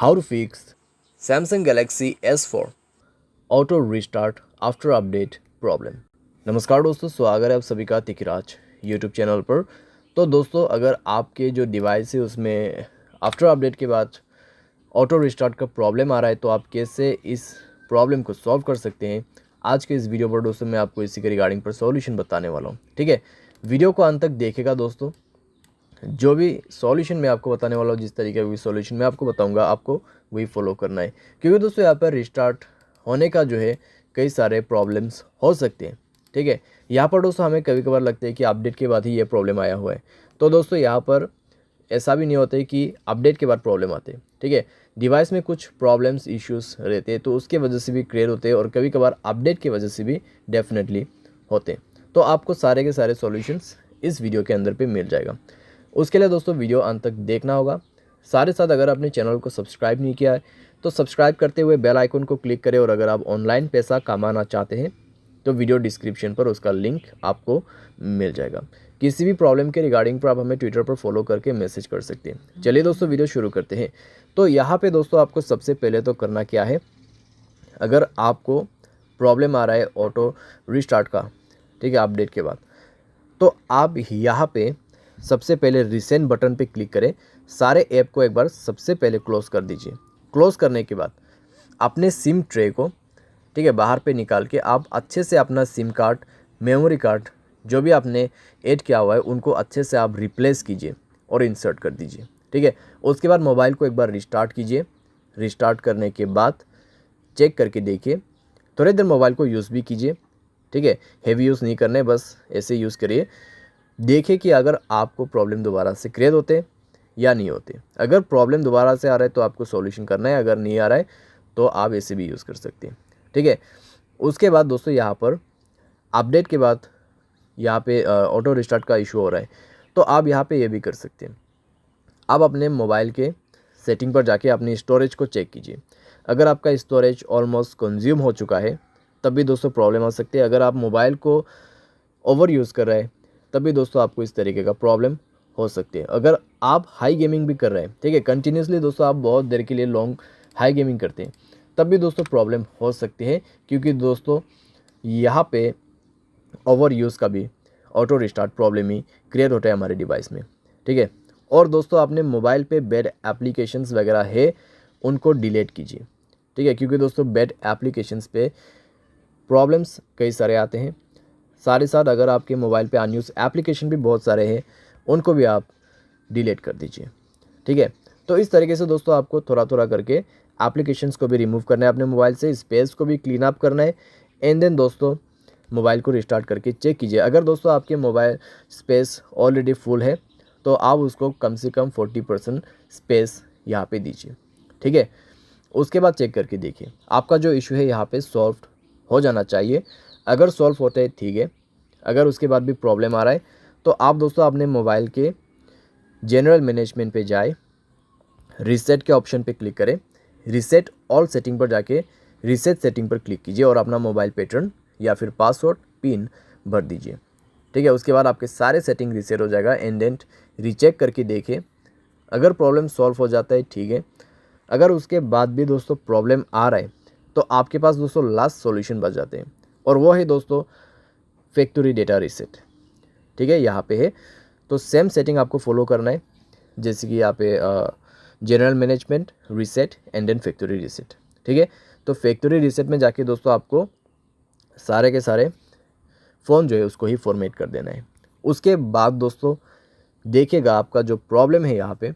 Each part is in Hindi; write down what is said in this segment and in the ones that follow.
How to fix Samsung Galaxy S4 auto restart after update problem. नमस्कार दोस्तों, स्वागत है आप सभी का तिकराज यूट्यूब चैनल पर। तो दोस्तों, अगर आपके जो डिवाइस है उसमें आफ्टर अपडेट के बाद ऑटो रिस्टार्ट का प्रॉब्लम आ रहा है तो आप कैसे इस प्रॉब्लम को सॉल्व कर सकते हैं, आज के इस वीडियो पर दोस्तों मैं आपको इसी के रिगार्डिंग पर सॉल्यूशन बताने वाला हूँ। ठीक है, वीडियो को अंत तक देखेगा दोस्तों। जो भी सॉल्यूशन मैं आपको बताने वाला हूँ, जिस तरीके का भी सॉल्यूशन मैं आपको बताऊंगा, आपको वही फॉलो करना है, क्योंकि दोस्तों यहाँ पर रिस्टार्ट होने का जो है कई सारे प्रॉब्लम्स हो सकते हैं। ठीक है, यहाँ पर दोस्तों हमें कभी कभार लगता है कि अपडेट के बाद ही ये प्रॉब्लम आया हुआ है, तो दोस्तों यहाँ पर ऐसा भी नहीं होता है कि अपडेट के बाद प्रॉब्लम आते हैं। ठीक है, डिवाइस में कुछ प्रॉब्लम्स इश्यूज रहते हैं तो उसके वजह से भी क्लियर होते हैं, और कभी कभार अपडेट की वजह से भी डेफिनेटली होते हैं। तो आपको सारे के सारे सॉल्यूशंस इस वीडियो के अंदर पे मिल जाएगा। उसके लिए दोस्तों वीडियो अंत तक देखना होगा। साथ साथ अगर आपने चैनल को सब्सक्राइब नहीं किया है तो सब्सक्राइब करते हुए बेल आइकन को क्लिक करें, और अगर आप ऑनलाइन पैसा कमाना चाहते हैं तो वीडियो डिस्क्रिप्शन पर उसका लिंक आपको मिल जाएगा। किसी भी प्रॉब्लम के रिगार्डिंग पर आप हमें ट्विटर पर फॉलो करके मैसेज कर सकते हैं। चलिए दोस्तों, वीडियो शुरू करते हैं। तो यहाँ पे दोस्तों आपको सबसे पहले तो करना क्या है, अगर आपको प्रॉब्लम आ रहा है ऑटो रिस्टार्ट का, ठीक है, अपडेट के बाद, तो आप यहाँ पे सबसे पहले रिसेंट बटन पे क्लिक करें। सारे ऐप को एक बार सबसे पहले क्लोज़ कर दीजिए। क्लोज़ करने के बाद अपने सिम ट्रे को, ठीक है, बाहर पे निकाल के आप अच्छे से अपना सिम कार्ड, मेमोरी कार्ड जो भी आपने ऐड किया हुआ है उनको अच्छे से आप रिप्लेस कीजिए और इंसर्ट कर दीजिए। ठीक है, उसके बाद मोबाइल को एक बार रिस्टार्ट कीजिए। रिस्टार्ट करने के बाद चेक करके देखिए, थोड़ी देर मोबाइल को यूज़ भी कीजिए। ठीक है, हेवी यूज़ नहीं करना है, बस ऐसे यूज़ करिए। देखिए कि अगर आपको प्रॉब्लम दोबारा से क्रिएट होते या नहीं होते। अगर प्रॉब्लम दोबारा से आ रहा है तो आपको सॉल्यूशन करना है, अगर नहीं आ रहा है तो आप ऐसे भी यूज़ कर सकते हैं। ठीक है, उसके बाद दोस्तों यहाँ पर अपडेट के बाद यहाँ पे ऑटो रिस्टार्ट का इशू हो रहा है, तो आप यहाँ पे ये भी कर सकते हैं। आप अपने मोबाइल के सेटिंग पर जाके अपनी स्टोरेज को चेक कीजिए। अगर आपका स्टोरेज ऑलमोस्ट कंज्यूम हो चुका है तब भी दोस्तों प्रॉब्लम आ सकती है। अगर आप मोबाइल को ओवर यूज़ कर रहे हैं तब भी दोस्तों आपको इस तरीके का प्रॉब्लम हो सकती है। अगर आप हाई गेमिंग भी कर रहे हैं, ठीक है, कंटिन्यूसली दोस्तों आप बहुत देर के लिए लॉन्ग हाई गेमिंग करते हैं, तब भी दोस्तों प्रॉब्लम हो सकती है, क्योंकि दोस्तों यहाँ पे ओवर यूज़ का भी ऑटो रिस्टार्ट प्रॉब्लम ही क्रिएट होता है हमारे डिवाइस में। ठीक है, और दोस्तों अपने मोबाइल पे बैड एप्लीकेशंस वगैरह है उनको डिलीट कीजिए। ठीक है, क्योंकि दोस्तों बैड एप्लीकेशंस पे प्रॉब्लम्स कई सारे आते हैं। साथ ही साथ अगर आपके मोबाइल पे अनयूज एप्लीकेशन भी बहुत सारे हैं उनको भी आप डिलीट कर दीजिए। ठीक है, तो इस तरीके से दोस्तों आपको थोड़ा थोड़ा करके एप्लीकेशंस को भी रिमूव करना है अपने मोबाइल से, स्पेस को भी क्लीन अप करना है। एंड देन दोस्तों मोबाइल को रिस्टार्ट करके चेक कीजिए। अगर दोस्तों आपके मोबाइल स्पेस ऑलरेडी फुल है तो आप उसको कम से कम 40% स्पेस यहाँ पे दीजिए। ठीक है, उसके बाद चेक करके देखिए आपका जो इशू है यहाँ पे सॉल्व हो जाना चाहिए। अगर सॉल्व होता है ठीक है, अगर उसके बाद भी प्रॉब्लम आ रहा है तो आप दोस्तों अपने मोबाइल के जनरल मैनेजमेंट पे जाए, रीसेट के ऑप्शन पे क्लिक करें, रीसेट ऑल सेटिंग पर जाके रीसेट सेटिंग पर क्लिक कीजिए और अपना मोबाइल पैटर्न या फिर पासवर्ड पिन भर दीजिए। ठीक है, उसके बाद आपके सारे सेटिंग रीसेट हो जाएगा। एंड देन रीचेक करके देखें, अगर प्रॉब्लम सॉल्व हो जाता है ठीक है, अगर उसके बाद भी दोस्तों प्रॉब्लम आ रहा है तो आपके पास दोस्तों लास्ट सॉल्यूशन बच जाते हैं, और वो है दोस्तों फैक्ट्री डेटा रीसेट। ठीक है, यहाँ पे है तो सेम सेटिंग आपको फॉलो करना है, जैसे कि यहाँ पे general management, reset and then factory reset. ठीक है, तो फैक्ट्री रीसेट में जाके दोस्तों आपको सारे के सारे फ़ोन जो है उसको ही फॉर्मेट कर देना है। उसके बाद दोस्तों देखिएगा आपका जो प्रॉब्लम है यहाँ पे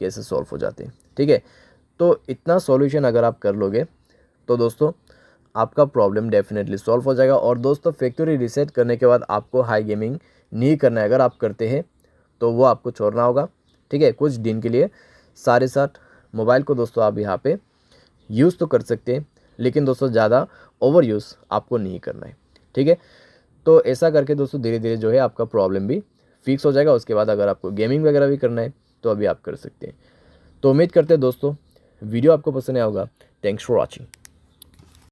कैसे सॉल्व हो जाते हैं। ठीक है, तो इतना सॉल्यूशन अगर आप कर लोगे तो दोस्तों आपका प्रॉब्लम डेफिनेटली सॉल्व हो जाएगा। और दोस्तों फैक्ट्री रीसेट करने के बाद आपको हाई गेमिंग नहीं करना है। अगर आप करते हैं तो वो आपको छोड़ना होगा। ठीक है, कुछ दिन के लिए सारे साथ मोबाइल को दोस्तों आप यहाँ पे यूज़ तो कर सकते हैं, लेकिन दोस्तों ज़्यादा ओवर यूज़ आपको नहीं करना है। ठीक है, तो ऐसा करके दोस्तों धीरे धीरे जो है आपका प्रॉब्लम भी फिक्स हो जाएगा। उसके बाद अगर आपको गेमिंग वगैरह भी करना है तो अभी आप कर सकते हैं। तो उम्मीद करते हैं दोस्तों वीडियो आपको पसंद आया होगा। Thanks for watching.